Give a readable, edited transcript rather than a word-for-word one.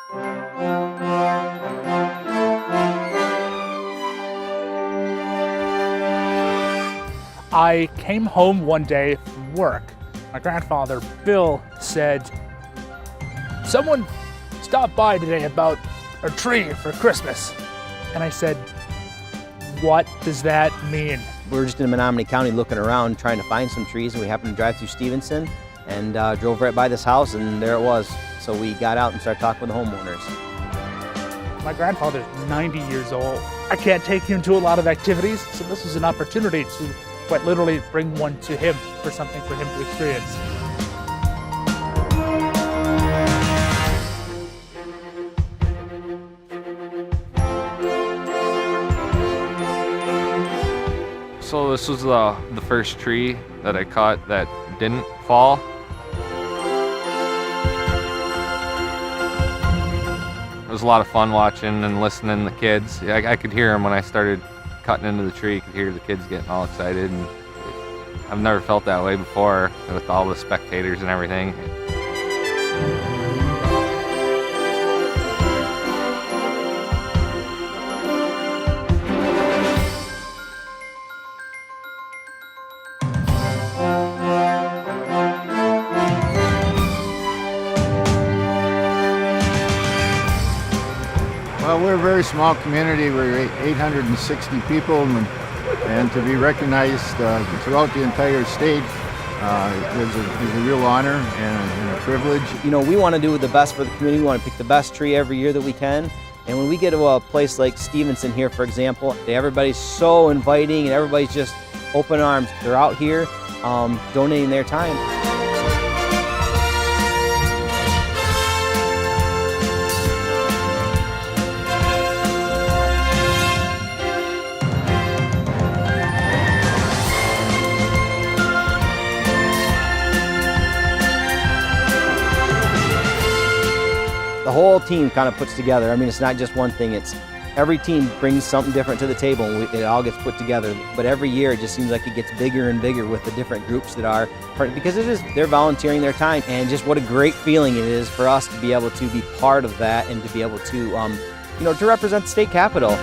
I came home one day from work. My grandfather, Bill, said, "Someone stopped by today about a tree for Christmas." And I said, "What does that mean?" We were just in Menominee County looking around trying to find some trees, and we happened to drive through Stevenson and drove right by this house, and there it was. So we got out and started talking with the homeowners. My grandfather's 90 years old. I can't take him to a lot of activities, so this was an opportunity to quite literally bring one to him for something for him to experience. So this was the first tree that I caught that didn't fall. It was a lot of fun watching and listening to the kids. I could hear them when I started cutting into the tree. You could hear the kids getting all excited, and I've never felt that way before with all the spectators and everything. Well, we're a very small community. We're 860 people, and to be recognized throughout the entire state is a real honor and a privilege. You know, we want to do the best for the community. We want to pick the best tree every year that we can. And when we get to a place like Stevenson here, for example, everybody's so inviting and everybody's just open arms. They're out here donating their time. The whole team kind of puts together. I mean, it's not just one thing. It's every team brings something different to the table, and it all gets put together. But every year, it just seems like it gets bigger and bigger with the different groups that are part, because they're volunteering their time, and just what a great feeling it is for us to be able to be part of that and to be able to, to represent the state capitol.